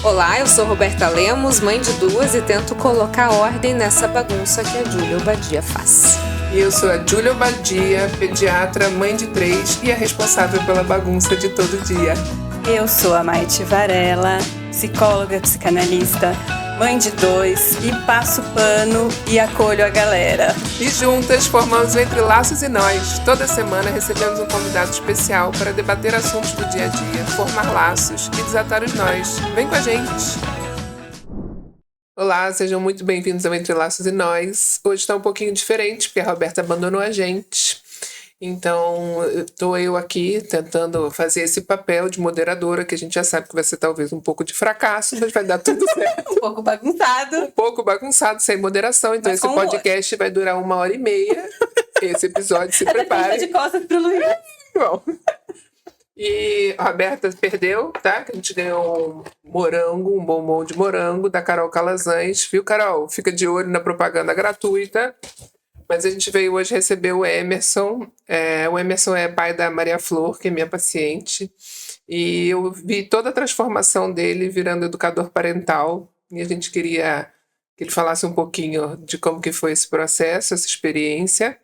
Olá, eu sou Roberta Lemos, mãe de duas, e tento colocar ordem nessa bagunça que a Júlia Obadia faz. E eu sou a Júlia Obadia, pediatra, mãe de 3 e a responsável pela bagunça de todo dia. Eu sou a Maite Varela, psicóloga, psicanalista, mãe de 2 e passo pano e acolho a galera. E juntas formamos Entre Laços e Nós. Toda semana recebemos um convidado especial para debater assuntos do dia a dia, formar laços e desatar os nós. Vem com a gente! Olá, sejam muito bem-vindos ao Entre Laços e Nós. Hoje está um pouquinho diferente, porque a Roberta abandonou a gente. Então, estou eu aqui tentando fazer esse papel de moderadora, que a gente já sabe que vai ser talvez um pouco de fracasso, mas vai dar tudo certo. Um pouco bagunçado. Um pouco bagunçado, sem moderação. Então, esse podcast vai durar 1h30. Esse episódio, se prepare. De costas pro Luiz. Bom. E a Roberta perdeu, tá? Que a gente ganhou um morango, um bombom de morango da Carol Calazans. Viu, Carol? Fica de olho na propaganda gratuita. Mas a gente veio hoje receber o Emerson. O Emerson é pai da Maria Flor, que é minha paciente. E eu vi toda a transformação dele virando educador parental. E a gente queria que ele falasse um pouquinho de como que foi esse processo, essa experiência.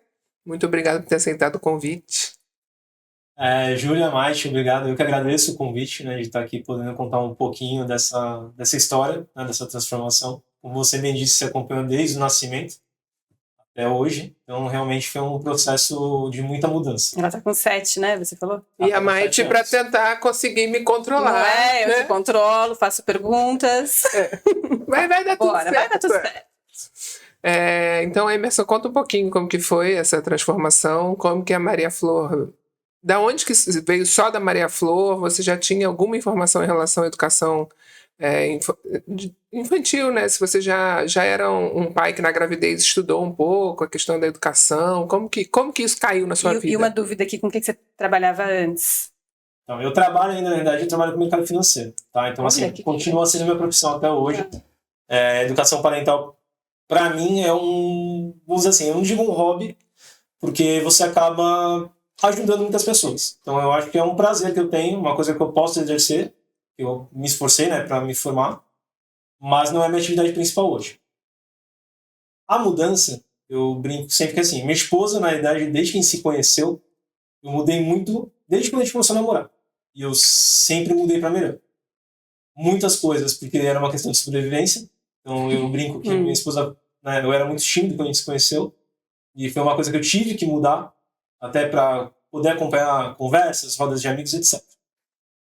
Muito obrigada por ter aceitado o convite. Júlia, Maite, obrigado. Eu que agradeço o convite, né, de estar aqui podendo contar um pouquinho dessa história, né, dessa transformação. Como você bem disse, você acompanhou desde o nascimento até hoje. Então, realmente foi um processo de muita mudança. Ela tá com 7, né? Você falou? E a Maite para tentar conseguir me controlar. Não eu te controlo, faço perguntas. Mas vai dar tudo certo. Vai dar tudo certo. Então, Emerson, conta um pouquinho como que foi essa transformação, como que a Maria Flor... Da onde que veio só da Maria Flor? Você já tinha alguma informação em relação à educação infantil, né? Se você já era um pai que na gravidez estudou um pouco a questão da educação, como que isso caiu na sua vida? E uma dúvida aqui, com o que você trabalhava antes? Então, eu trabalho ainda, na verdade, eu trabalho com o mercado financeiro, tá? Então, assim, continua sendo minha profissão até hoje. Educação parental, para mim, vamos dizer assim, eu não digo um hobby, porque você acaba ajudando muitas pessoas. Então, eu acho que é um prazer que eu tenho, uma coisa que eu posso exercer. Eu me esforcei, né, para me formar, mas não é minha atividade principal hoje. A mudança, eu brinco sempre que assim, minha esposa, na verdade, desde que a gente se conheceu, eu mudei muito, desde quando a gente começou a namorar. E eu sempre mudei para melhor. Muitas coisas, porque era uma questão de sobrevivência. Então, eu brinco que minha esposa, né, eu era muito tímido quando a gente se conheceu, e foi uma coisa que eu tive que mudar, até para poder acompanhar conversas, rodas de amigos, etc.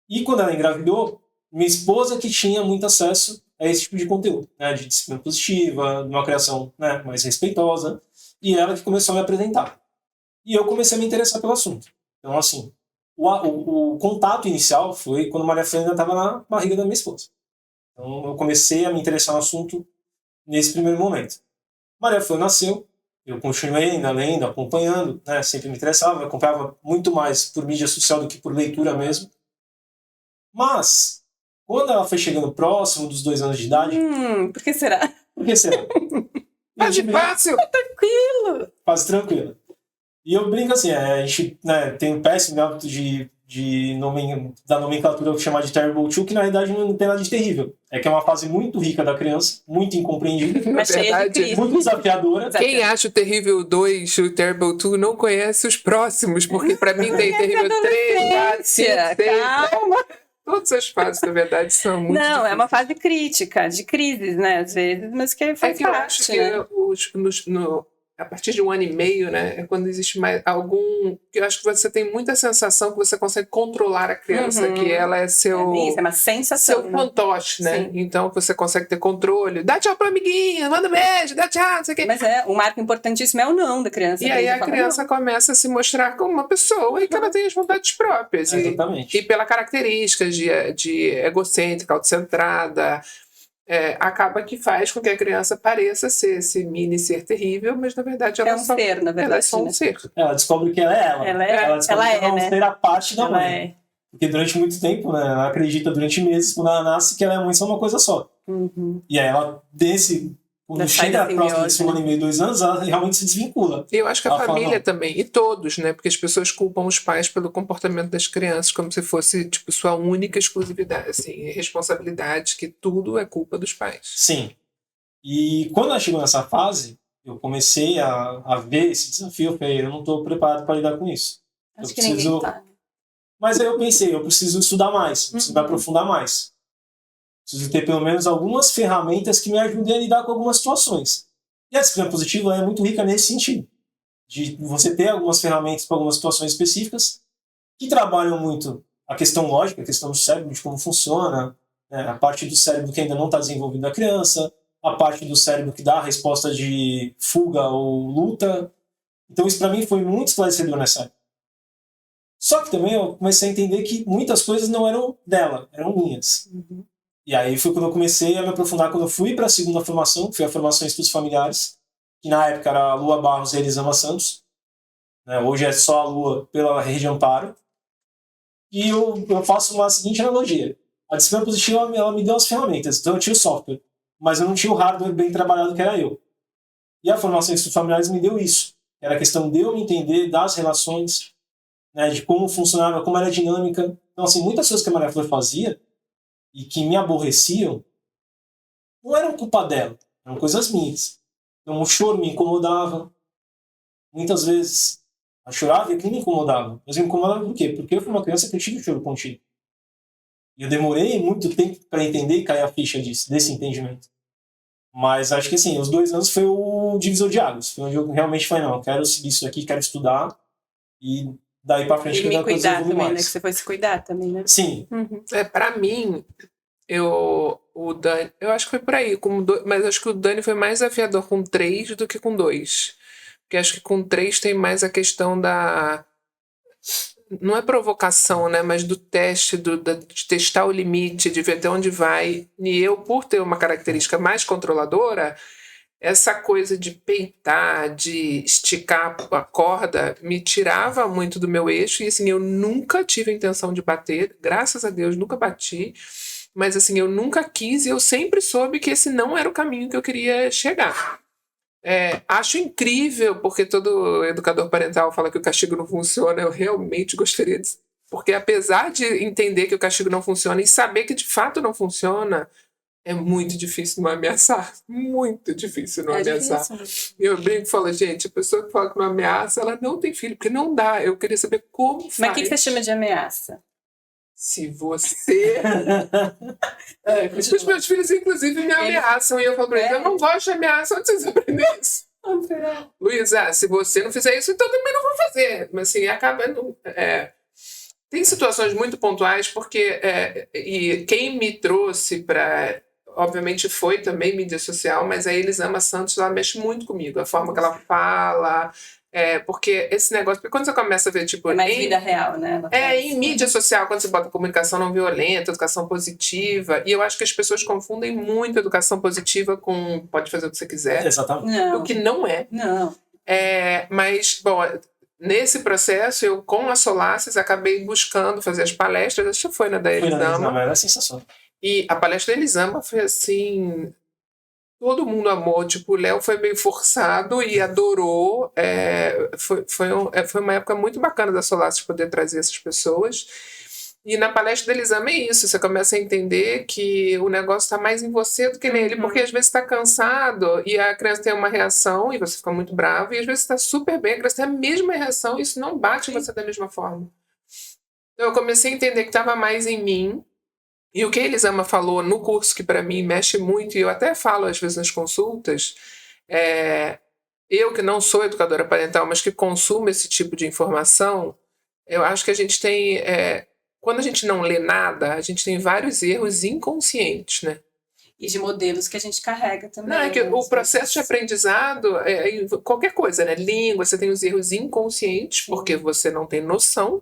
E quando ela engravidou, minha esposa que tinha muito acesso a esse tipo de conteúdo, né, de disciplina positiva, de uma criação, né, mais respeitosa, e ela que começou a me apresentar. E eu comecei a me interessar pelo assunto. Então, assim, o contato inicial foi quando Maria Flor ainda estava na barriga da minha esposa. Então, eu comecei a me interessar no assunto nesse primeiro momento. Maria Flor nasceu, eu continuei ainda lendo, acompanhando, né, sempre me interessava, eu acompanhava muito mais por mídia social do que por leitura mesmo. Mas, quando ela foi chegando próximo dos 2 anos de idade... Por que será? Por que será? Fácil! Tranquilo! Fácil, tranquilo. E eu brinco assim, a gente, né, tem um péssimo hábito da nomenclatura que chamar de Terrible 2, que na realidade não tem nada de terrível. É que é uma fase muito rica da criança, muito incompreendida, mas cheia de crise. muito desafiadora. Quem acha o Terrível 2 o Terrible 2 não conhece os próximos, porque pra mim tem Terrível 3, 4, 5, 6... Calma! Todas as fases, na verdade, são muito difíceis. É uma fase crítica, de crises, né, às vezes, mas que faz que eu parte, acho que a partir de 1 ano e meio, né, é quando existe mais que eu acho que você tem muita sensação que você consegue controlar a criança, que ela é seu... É uma sensação. Seu fantoche, né? Sim. Então você consegue ter controle. Dá tchau pro amiguinho, manda um beijo, dá tchau, não sei o quê. Mas um marco importantíssimo é o não da criança. E aí a criança começa a se mostrar como uma pessoa e que ela tem as vontades próprias. Exatamente. E pela característica de egocêntrica, autocentrada, acaba que faz com que a criança pareça ser esse mini ser terrível, mas na verdade ela ser, na verdade. Ela é só um ser. Ela descobre que ela é ela. Ela descobre que ela é um ser a parte da mãe. Porque durante muito tempo, né, ela acredita durante meses, quando ela nasce, que ela é mãe só uma coisa só. Uhum. E aí ela, desse quando chega próximo desse 1 ano e meio, 2 anos, ela realmente se desvincula. Eu acho que a Ela fala, família não. também, e todos, né? Porque as pessoas culpam os pais pelo comportamento das crianças, como se fosse, tipo, sua única exclusividade, assim, responsabilidade, que tudo é culpa dos pais. Sim. E quando ela chegou nessa fase, eu comecei a ver esse desafio. Eu falei, eu não estou preparado para lidar com isso. Acho que ninguém tá. Mas aí eu pensei, eu preciso estudar mais, preciso me aprofundar mais. Preciso ter pelo menos algumas ferramentas que me ajudem a lidar com algumas situações. E a disciplina positiva é muito rica nesse sentido. De você ter algumas ferramentas para algumas situações específicas que trabalham muito a questão lógica, a questão do cérebro, de como funciona, né? A parte do cérebro que ainda não está desenvolvido da criança, a parte do cérebro que dá a resposta de fuga ou luta. Então isso para mim foi muito esclarecedor nessa época. Só que também eu comecei a entender que muitas coisas não eram dela, eram minhas. E aí foi quando eu comecei a me aprofundar, quando eu fui para a segunda formação, que foi a formação em estudos familiares, que na época era a Lua Barros e a Elisama Santos. Né? Hoje é só a Lua pela Rede Amparo. E eu faço uma seguinte analogia. A disciplina positiva ela me deu as ferramentas, então eu tinha o software, mas eu não tinha o hardware bem trabalhado, que era eu. E a formação em estudos familiares me deu isso. Era a questão de eu me entender das relações, né, de como funcionava, como era a dinâmica. Então, assim, muitas coisas que a Maria Flor fazia e que me aborreciam não eram culpa dela, eram coisas minhas. Então, o choro me incomodava. Muitas vezes, eu chorava e aquilo me incomodava. Mas me incomodava por quê? Porque eu fui uma criança que eu tive choro contigo. E eu demorei muito tempo para entender e cair a ficha desse entendimento. Mas acho que, assim, os 2 anos foi o divisor de águas. Foi onde eu realmente falei, não, eu quero seguir isso aqui, quero estudar. E daí pra frente E me cuidar também, né? Que você foi se cuidar também, né? Sim. Pra mim, o Dani, eu acho que foi por aí, mas acho que o Dani foi mais desafiador com 3 do que com 2. Porque acho que com 3 tem mais a questão da... Não é provocação, né? Mas do teste, de testar o limite, de ver até onde vai. E eu, por ter uma característica mais controladora, essa coisa de peitar, de esticar a corda, me tirava muito do meu eixo. E assim, eu nunca tive a intenção de bater. Graças a Deus, nunca bati. Mas assim, eu nunca quis e eu sempre soube que esse não era o caminho que eu queria chegar. Acho incrível, porque todo educador parental fala que o castigo não funciona. Eu realmente gostaria de... Porque apesar de entender que o castigo não funciona e saber que de fato não funciona, é muito difícil não ameaçar. Muito difícil não ameaçar. Difícil. Eu brinco e falo, gente, a pessoa que fala que não ameaça, ela não tem filho, porque não dá. Eu queria saber como faz. Mas o que você chama de ameaça? Se você... os meus filhos, inclusive, me ameaçam. E eu falo pra eles, eu não gosto de ameaça. Onde vocês aprendem isso? Luísa, se você não fizer isso, então também não vou fazer. Mas assim, acaba... Tem situações muito pontuais, porque... e quem me trouxe para... Obviamente foi também mídia social, mas a Elisama Santos, ela mexe muito comigo. A forma que ela fala... porque esse negócio... Porque quando você começa a ver, tipo... É mais vida real, né? Em mídia social, quando você bota comunicação não violenta, educação positiva, e eu acho que as pessoas confundem muito educação positiva com pode fazer o que você quiser. Exatamente. Não. O que não é. Não. Mas, bom, nesse processo, eu com a Solaces acabei buscando fazer as palestras, acho que foi na da Elisama. Era sensacional. E a palestra da Elisama foi assim... Todo mundo amou, tipo, o Léo foi meio forçado e adorou. Foi uma época muito bacana da Solaces poder trazer essas pessoas. E na palestra da Elisama é isso, você começa a entender que o negócio está mais em você do que nele, porque às vezes está cansado e a criança tem uma reação e você fica muito bravo, e às vezes está super bem, a criança tem a mesma reação e isso não bate em você da mesma forma. Então eu comecei a entender que estava mais em mim. E o que a Elisama falou no curso, que para mim mexe muito, e eu até falo às vezes nas consultas, eu que não sou educadora parental, mas que consumo esse tipo de informação, eu acho que a gente tem... quando a gente não lê nada, a gente tem vários erros inconscientes, né? E de modelos que a gente carrega também. Não, que o processo de aprendizado, qualquer coisa, né? Língua, você tem os erros inconscientes, porque você não tem noção.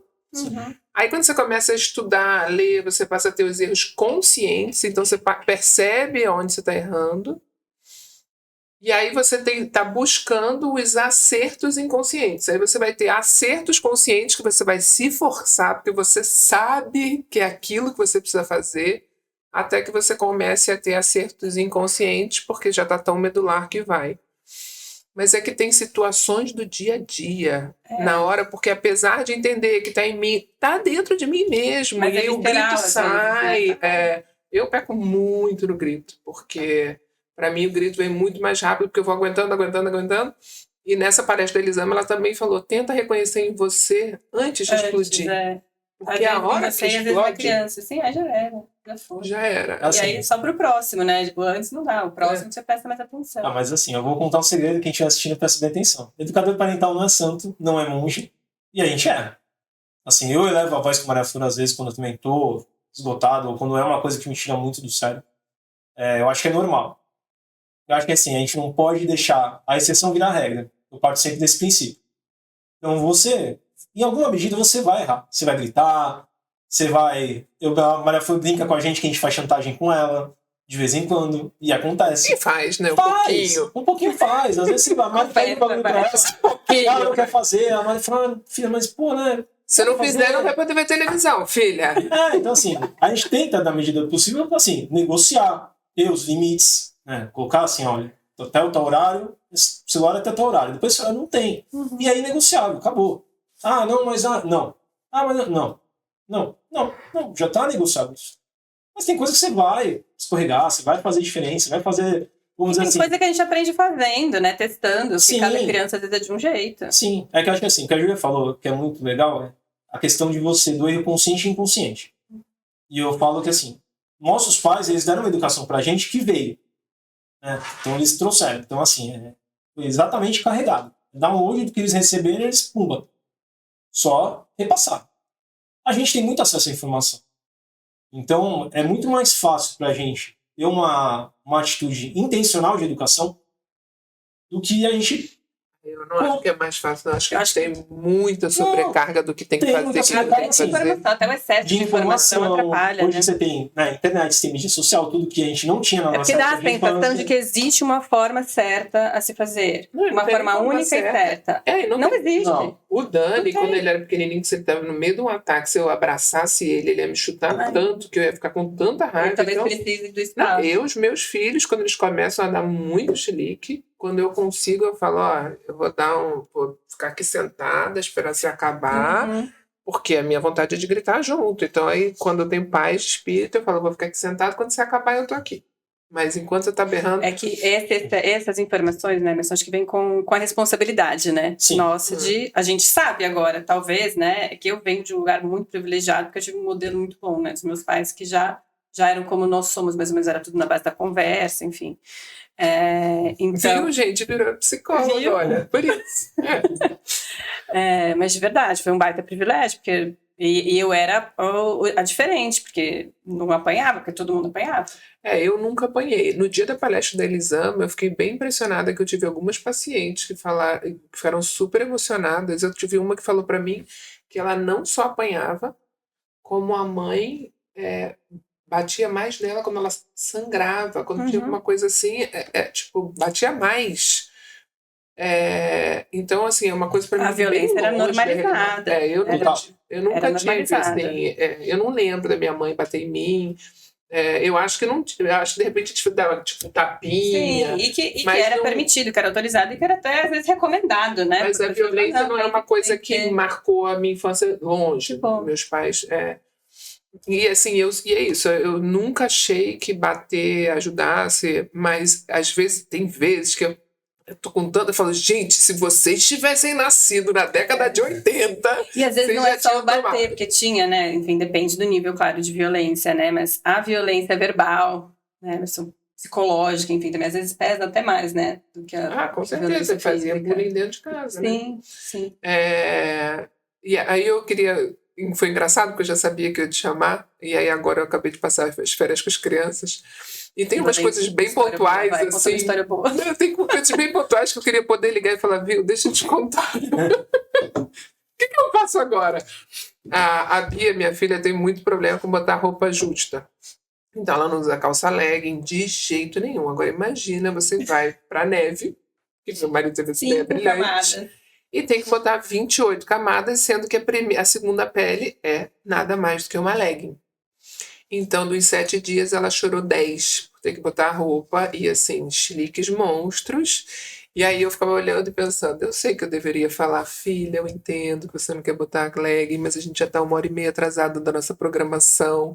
Aí quando você começa a estudar, a ler, você passa a ter os erros conscientes, então você percebe onde você está errando, e aí você está buscando os acertos inconscientes. Aí você vai ter acertos conscientes que você vai se forçar, porque você sabe que é aquilo que você precisa fazer, até que você comece a ter acertos inconscientes, porque já está tão medular que vai. Mas é que tem situações do dia a dia, na hora, porque apesar de entender que está em mim, está dentro de mim mesmo, Mas e é aí o literal, grito às vezes, sai. né? Eu peco muito no grito, porque para mim o grito vem muito mais rápido, porque eu vou aguentando. E nessa palestra da Elisama, ela também falou: tenta reconhecer em você antes de explodir. Porque a hora que às vezes na explode, criança, assim, já era, já foi. já era. E aí só pro próximo, né? Tipo, antes não dá, o próximo você presta mais atenção. Mas assim, eu vou contar um segredo, quem estiver assistindo presta bem atenção. Educador parental não é santo, não é monge, e a gente é. Assim, eu elevo a voz com Maria Flor às vezes quando eu também tô esgotado, ou quando é uma coisa que me tira muito do sério. Eu acho que é normal. Eu acho que assim, a gente não pode deixar a exceção virar regra. Eu parto sempre desse princípio. Então você, em alguma medida, você vai errar. Você vai gritar, você vai... A Maria Flor brinca com a gente que a gente faz chantagem com ela, de vez em quando, e acontece. E faz, né? Um pouquinho faz. Às vezes você vai, mas pede um bagulho pra ela. Ela não quer fazer, a Maria fala, filha, mas pô, né? Se não fizer, não vai poder ver televisão, filha. Então assim, a gente tenta, na medida do possível, assim, negociar, ter os limites, né? Colocar assim, olha, até o tal horário, esse celular até o tal horário. Depois esse horário não tem. E aí negociável, acabou. Não, mas não. Mas não, já tá negociado isso. Mas tem coisa que você vai escorregar, você vai fazer diferença, vai fazer, vamos dizer assim... Tem coisa que a gente aprende fazendo, né? Testando, que cada criança às vezes é de um jeito. Sim, é que eu acho que assim, o que a Júlia falou, que é muito legal, é a questão de você, do erro consciente e inconsciente. E eu falo que assim, nossos pais, eles deram uma educação pra gente que veio. Né? Então eles trouxeram. Então assim, foi exatamente carregado. Download do que eles receberam, eles, pumba. Só repassar. A gente tem muito acesso à informação. Então, é muito mais fácil para a gente ter uma atitude intencional de educação do que a gente... Eu não acho que é mais fácil, não. Acho que a gente tem muita sobrecarga do que tem que fazer. Até o excesso de informação atrapalha, hoje né? você tem na internet, tem mídia social, tudo que a gente não tinha na nossa época. Porque dá a sensação de que existe uma forma certa a se fazer. Uma forma única e certa. Não existe. Não. O Dani, quando ele era pequenininho, que você estava no meio de um ataque, se eu abraçasse ele ia me chutar tanto, que eu ia ficar com tanta raiva. Talvez precise do espaço. Os meus filhos, quando eles começam a dar muito chilique, quando eu consigo, eu falo, eu vou ficar aqui sentada, esperar se acabar, porque a minha vontade é de gritar junto. Então aí, quando eu tenho paz de espírito, eu falo, vou ficar aqui sentado, quando se acabar eu tô aqui. Mas enquanto você tá berrando... É que essas informações, né, mas acho que vem com a responsabilidade, né? Sim. Nossa, a gente sabe agora, talvez, né, que eu venho de um lugar muito privilegiado, porque eu tive um modelo muito bom, né, dos meus pais que já eram como nós somos, mais ou menos era tudo na base da conversa, enfim. Então, Viu, gente? Virou psicólogo, olha, por isso. Mas de verdade, foi um baita privilégio, porque e eu era a diferente, porque não apanhava, porque todo mundo apanhava. Eu nunca apanhei. No dia da palestra da Elisama, eu fiquei bem impressionada que eu tive algumas pacientes que ficaram super emocionadas. Eu tive uma que falou para mim que ela não só apanhava, como a mãe batia mais nela quando ela sangrava, quando tinha alguma coisa assim, tipo, batia mais. Então, assim, é uma coisa para mim. A violência era normalizada. Eu nunca tive, assim, eu não lembro da minha mãe bater em mim. Eu acho que não, eu acho que de repente dava tipo tapinha. Sim, e que era permitido, que era autorizado e que era até às vezes recomendado, né? Mas a violência não é uma coisa que marcou a minha infância longe. Meus pais. E assim, e é isso, eu nunca achei que bater ajudasse, mas às vezes, tem vezes que eu tô contando, eu falo, gente, se vocês tivessem nascido na década de 80... E às vezes não é só bater, porque tinha, né, enfim, depende do nível, claro, de violência, né, mas a violência verbal, né, psicológica, enfim, também às vezes pesa até mais, né, do que a com certeza, fazia bullying dentro de casa, sim, né? Sim. E aí eu queria... Foi engraçado, porque eu já sabia que eu ia te chamar, e aí agora eu acabei de passar as férias com as crianças. E tem umas coisas bem pontuais, assim. História boa. Tem coisas bem pontuais que eu queria poder ligar e falar, viu, deixa eu te contar. O que eu faço agora? A Bia, minha filha, tem muito problema com botar roupa justa. Então ela não usa calça legging de jeito nenhum. Agora imagina, você vai pra neve, que meu marido teve essa ideia brilhante. E tem que botar 28 camadas, sendo que a segunda pele é nada mais do que uma legging. Então, dos 7 dias, ela chorou 10 por ter que botar a roupa e, assim, chiliques monstros. E aí eu ficava olhando e pensando, eu sei que eu deveria falar, filha, eu entendo que você não quer botar a leg, mas a gente já tá 1h30 atrasado da nossa programação.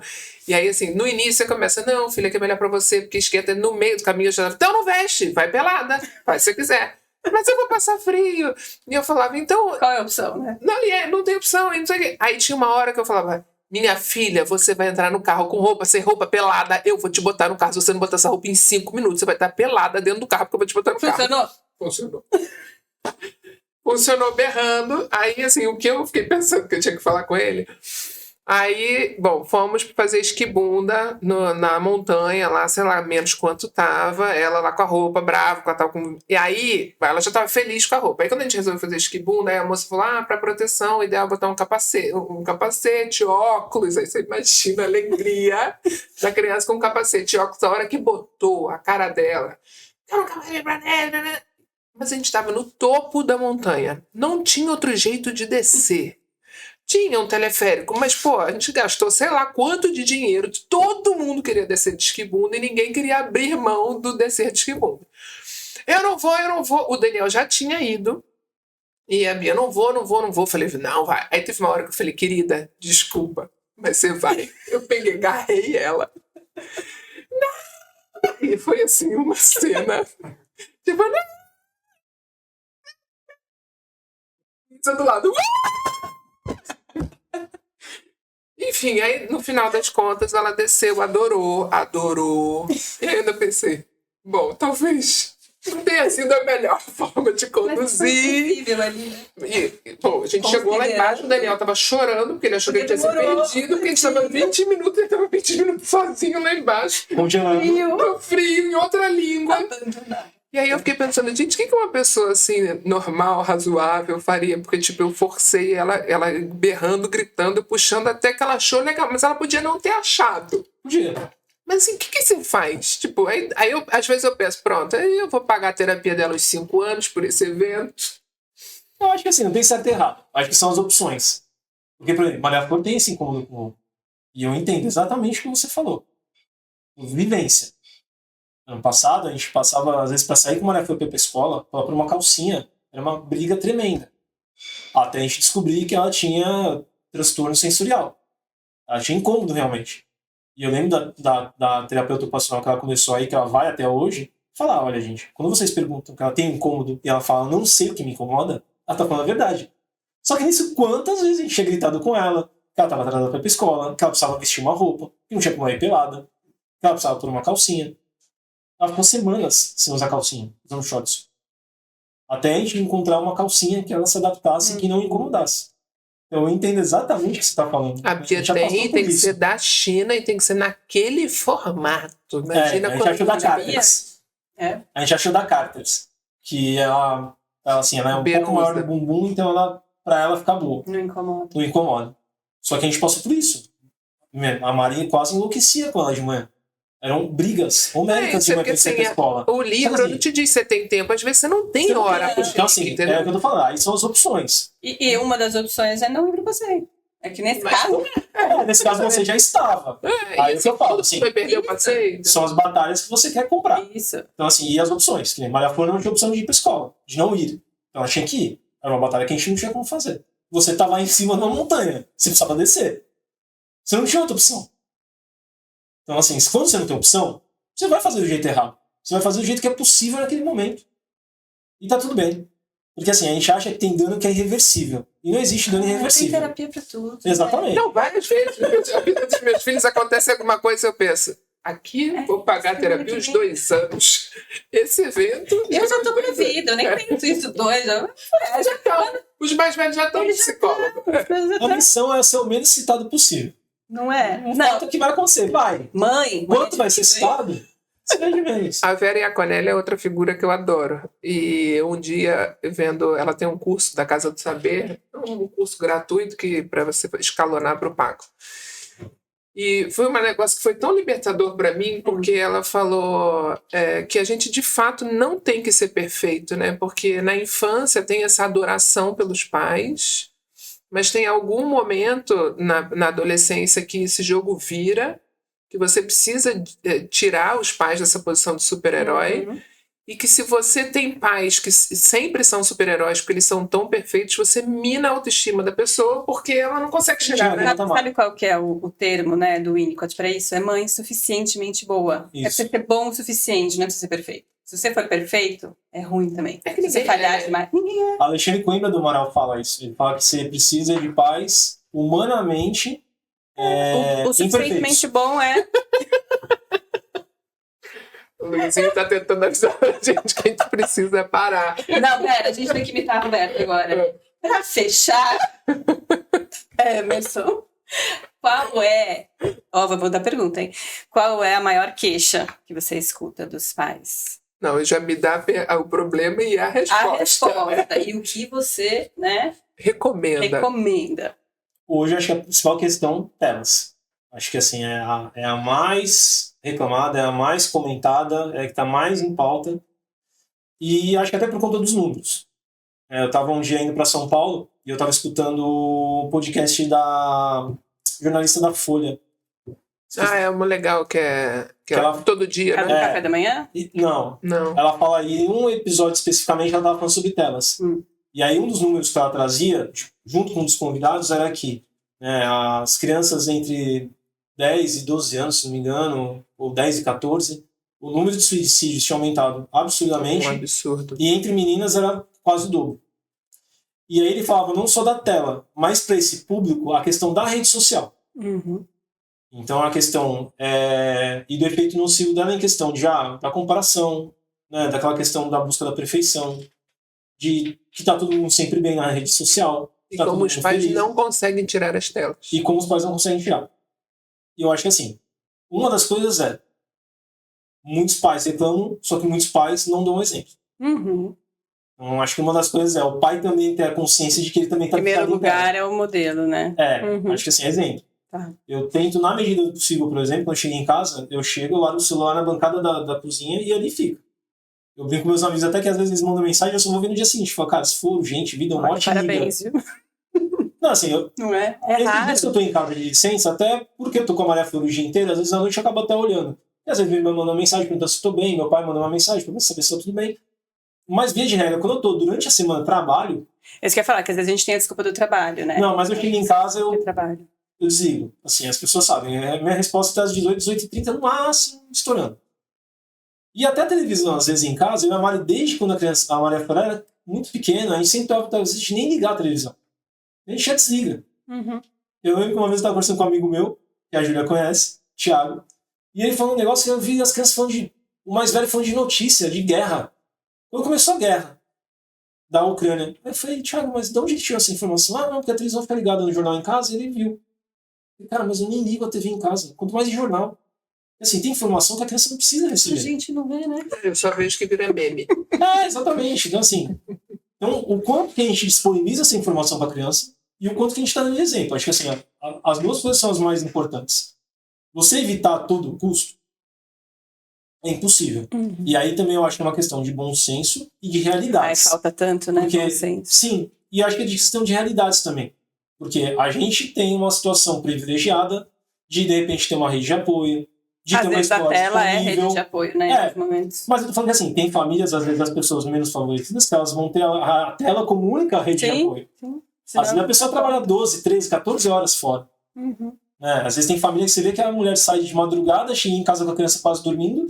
E aí, assim, no início você começa, não, filha, que é melhor pra você, porque esquenta no meio do caminho, eu já então não veste, vai pelada, faz se você quiser. Mas eu vou passar frio. E eu falava, então... Qual é a opção, né? Não, não tem opção, e não sei o quê. Aí tinha uma hora que eu falava, minha filha, você vai entrar no carro com roupa, sem roupa, pelada, eu vou te botar no carro. Se você não botar essa roupa em 5 minutos, você vai estar pelada dentro do carro, porque eu vou te botar no carro. Funcionou? Funcionou. Funcionou berrando. Aí, assim, o que eu fiquei pensando que eu tinha que falar com ele... Aí, bom, fomos fazer esquibunda na montanha lá, sei lá, menos quanto tava, ela lá com a roupa, brava, com a tal com... E aí, ela já tava feliz com a roupa. Aí quando a gente resolveu fazer esquibunda, aí a moça falou, pra proteção, o ideal é botar um capacete, óculos. Aí você imagina a alegria da criança com um capacete, óculos. A hora que botou a cara dela, mas a gente tava no topo da montanha. Não tinha outro jeito de descer. Tinha um teleférico, mas, pô, a gente gastou sei lá quanto de dinheiro. Todo mundo queria descer de esquibunda e ninguém queria abrir mão do descer de esquibunda. Eu não vou. O Daniel já tinha ido. E a Bia, não vou. Falei, não, vai. Aí teve uma hora que eu falei, querida, desculpa, mas você vai. Eu peguei, agarrei ela. Não! E foi assim, uma cena. Tipo, não! Do lado. Enfim, aí no final das contas ela desceu, adorou. E eu ainda pensei, bom, talvez não tenha sido a melhor forma de conduzir. Mas ali, né? E, bom, a gente chegou lá embaixo, o Daniel tava chorando, porque ele achou que ele tinha se perdido, porque a gente tava 20 minutos, ele tava 20 minutos sozinho lá embaixo. Congelando. Frio, em outra língua. Abandonado. E aí eu fiquei pensando, gente, o que uma pessoa assim, normal, razoável, faria? Porque, tipo, eu forcei ela berrando, gritando, puxando, até que ela achou legal. Mas ela podia não ter achado. Podia. Mas assim, o que você faz? Tipo, aí às vezes eu penso, pronto, aí eu vou pagar a terapia dela aos 5 anos por esse evento. Eu acho que assim, não tem certo e errado. Acho que são as opções. Porque, por exemplo, Maria Flor tem esse incômodo com... E eu entendo exatamente o que você falou. Vivência. Ano passado, a gente passava, às vezes, para sair com a Maria Flor pra ir pra escola, por uma calcinha. Era uma briga tremenda. Até a gente descobrir que ela tinha transtorno sensorial. Ela tinha incômodo, realmente. E eu lembro da terapeuta ocupacional que ela começou aí, que ela vai até hoje, falar, olha, gente, quando vocês perguntam que ela tem incômodo e ela fala, não sei o que me incomoda, ela tá falando a verdade. Só que nisso, quantas vezes a gente tinha gritado com ela, que ela tava atrasada pra ir pra escola, que ela precisava vestir uma roupa, que não tinha como ir pelada, que ela precisava pôr uma calcinha. Ela ficou semanas sem usar calcinha, usando shorts. Até a gente encontrar uma calcinha que ela se adaptasse e que não incomodasse. Então eu entendo exatamente o que você está falando. A Bia tem que ser da China e tem que ser naquele formato. Imagina a gente achou da Carters. É. A gente achou da Carters. Que ela assim, ela é um pouco maior no bumbum, então pra ela ficar boa. Não incomoda. Não incomoda. Só que a gente passou por isso. A Maria quase enlouquecia com ela de manhã. Eram brigas homéricas de manhã pra ir pra escola. O livro não te diz que você tem tempo, às vezes você não tem hora. Então, assim, é o que eu tô falando. Aí são as opções. E uma das opções é não ir pro passeio. É que nesse caso... nesse caso você já estava. Aí é o que eu falo, assim, vai perder o passeio? são as batalhas que você quer comprar. Isso. Então, assim, e as opções? Que nem Maria Flor não tinha opção de ir pra escola, de não ir. Então ela tinha que ir. Era uma batalha que a gente não tinha como fazer. Você tá lá em cima da montanha, você precisava descer. Você não tinha outra opção. Então, assim, quando você não tem opção, você vai fazer do jeito errado. Você vai fazer do jeito que é possível naquele momento. E tá tudo bem. Porque assim, a gente acha que tem dano que é irreversível. E não existe dano irreversível. Tem terapia pra tudo. Exatamente. Não, várias vezes. A vida dos meus filhos acontece alguma coisa e eu penso, aqui vou pagar a terapia uns 2 anos. Esse evento... Eu já tô pra vida, eu nem tenho isso 2. Já estão. Os mais velhos já estão no psicólogo. A missão é ser o menos citado possível. Não é? Não falta o que vai acontecer. Vai. Mãe. Quanto vai ser citado? Seja menos. A Vera Iaconelli é outra figura que eu adoro. E um dia, vendo, ela tem um curso da Casa do Saber, um curso gratuito que para você escalonar para o pago. E foi um negócio que foi tão libertador para mim, porque ela falou que a gente de fato não tem que ser perfeito, né? Porque na infância tem essa adoração pelos pais, mas tem algum momento na adolescência que esse jogo vira. que você precisa tirar os pais dessa posição de super-herói. E que se você tem pais que sempre são super-heróis porque eles são tão perfeitos, você mina a autoestima da pessoa porque ela não consegue chegar, né? Sabe qual que é o termo, né, do Winnicott para isso? É mãe suficientemente boa. Isso. É pra você ser bom o suficiente, não é pra você ser perfeito. Se você for perfeito, é ruim também. Se você falhar demais, ninguém é. Alexandre Coimbra do Moral fala isso. Ele fala que você precisa de pais humanamente o suficientemente bom é... O Luizinho tá tentando avisar pra gente que a gente precisa parar. Não, pera, a gente tem que imitar a Roberta agora. Pra fechar, Emerson, qual é... vou dar pergunta, hein? Qual é a maior queixa que você escuta dos pais? Não, já me dá o problema e a resposta. A resposta. E o que você, né, recomenda. Hoje, acho que a principal questão, telas. Acho que, assim, é a mais reclamada, é a mais comentada, é a que está mais em pauta. E acho que até por conta dos números. Eu estava um dia indo para São Paulo e eu estava escutando o podcast da jornalista da Folha. É uma legal que ela todo dia, né? Café da manhã? Não. Ela fala aí, em um episódio especificamente, ela estava falando sobre telas. E aí um dos números que ela trazia, junto com um dos convidados, era que as crianças entre 10 e 12 anos, se não me engano, ou 10 e 14, o número de suicídios tinha aumentado absurdamente. Um absurdo. E entre meninas era quase o dobro. E aí ele falava não só da tela, mas para esse público, a questão da rede social. Então a questão e do efeito nocivo dela em questão da comparação, né, daquela questão da busca da perfeição, de que tá todo mundo sempre bem na rede social. E como os pais não conseguem tirar as telas. E como os pais não conseguem tirar. E eu acho que assim, uma das coisas muitos pais reclamam, só que muitos pais não dão exemplo. Então acho que uma das coisas o pai também ter a consciência de que ele também está... Em primeiro lugar é o modelo, né? Acho que assim, exemplo. Tá. Eu tento, na medida do possível, por exemplo, quando eu chego em casa, eu chego lá no celular na bancada da cozinha e ali fica. Eu brinco com meus amigos até que às vezes eles mandam mensagem e eu só vou ver no dia seguinte. Falo, cara, se for urgente, vida é uma ótima. Parabéns, viu? Não, assim, não é? É raro. Desde que eu tô em casa de licença, até porque eu tô com a Maria Flor o dia inteiro, às vezes à noite eu acabo até olhando. E às vezes minha irmã manda uma mensagem perguntando se eu tô bem, meu pai manda uma mensagem pra saber se eu tô tudo bem. Mas, via de regra, quando eu tô durante a semana trabalho... Isso que eu ia falar, que às vezes a gente tem a desculpa do trabalho, né? Não, mas eu chego em casa, eu desligo. Assim, as pessoas sabem. Minha resposta está às 18, 18h30, no máximo, estourando. E até a televisão, às vezes, em casa, eu e a Mari, desde quando a Maria Flor era muito pequena, a gente sempre opta, às vezes, nem ligar a televisão. A gente já desliga. Eu lembro que uma vez eu estava conversando com um amigo meu, que a Júlia conhece, Thiago, e ele falou um negócio que eu vi as crianças falando o mais velho falando de notícia, de guerra. Quando começou a guerra da Ucrânia, eu falei, Thiago, mas de onde ele tirou essa informação? Não, porque a televisão fica ligada no jornal em casa, e ele viu. E, cara, mas eu nem ligo a TV em casa, quanto mais em jornal. Assim, tem informação que a criança não precisa receber. A gente não vê, né? Eu só vejo que vira meme. Exatamente. Então, assim, o quanto que a gente disponibiliza essa informação para a criança e o quanto que a gente está dando de exemplo. Acho que, assim, as duas coisas são as mais importantes. Você evitar a todo custo é impossível. E aí também eu acho que é uma questão de bom senso e de realidades. Falta tanto, né? Porque, bom senso. Sim, e acho que é de questão de realidades também. Porque a gente tem uma situação privilegiada de repente, ter uma rede de apoio, de ter uma escola a tela disponível. É rede de apoio, né? Em momentos. Mas eu tô falando que assim, tem famílias, às vezes, as pessoas menos favorecidas, que elas vão ter a tela como única rede de apoio. Sim. Às vezes a pessoa trabalha 12, 13, 14 horas fora. Às vezes tem família que você vê que a mulher sai de madrugada, chega em casa com a criança quase dormindo,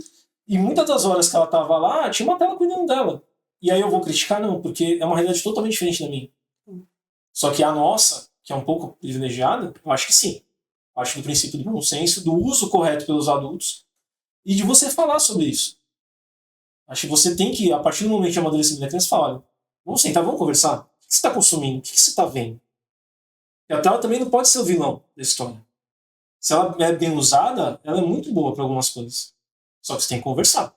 e muitas das horas que ela tava lá, tinha uma tela cuidando dela. E aí eu vou criticar? Não, porque é uma realidade totalmente diferente da minha. Só que a nossa, que é um pouco privilegiada, eu acho que sim. Eu acho que do princípio do bom senso, do uso correto pelos adultos, e de você falar sobre isso. Acho que você tem que, a partir do momento de amadurecimento da criança, falar, vamos sentar, vamos conversar. O que você está consumindo? O que você está vendo? E a tela também não pode ser o vilão da história. Se ela é bem usada, ela é muito boa para algumas coisas. Só que você tem que conversar.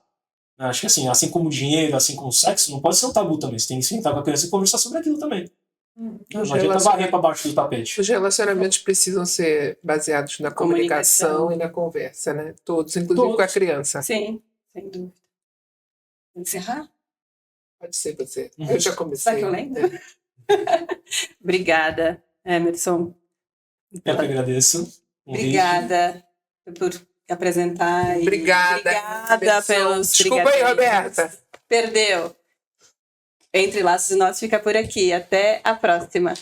Acho que assim como o dinheiro, assim como o sexo, não pode ser um tabu também. Você tem que sentar com a criança e conversar sobre aquilo também. Não adianta varrer para baixo do tapete. Os relacionamentos precisam ser baseados na comunicação e na conversa, né? Todos, inclusive com a criança. Sim, sem dúvida. Encerrar? Pode ser você. Eu já comecei. Será que eu lembro? Obrigada, Emerson. Eu que agradeço. Obrigada por apresentar. Obrigada. Obrigada pelos Desculpa aí, Roberta. Perdeu. Entre Laços e Nós fica por aqui. Até a próxima.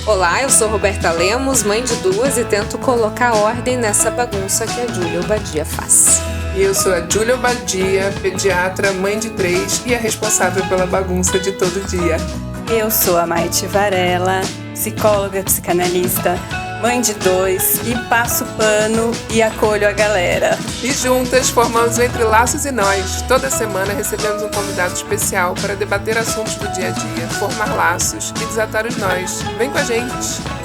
Olá, eu sou Roberta Lemos, mãe de duas e tento colocar ordem nessa bagunça que a Júlia Obadia faz. E eu sou a Júlia Obadia, pediatra, mãe de 3 e a responsável pela bagunça de todo dia. Eu sou a Maite Varela, psicóloga, psicanalista, mãe de 2 e passo pano e acolho a galera. E juntas formamos o Entre Laços e Nós. Toda semana recebemos um convidado especial para debater assuntos do dia a dia, formar laços e desatar os nós. Vem com a gente!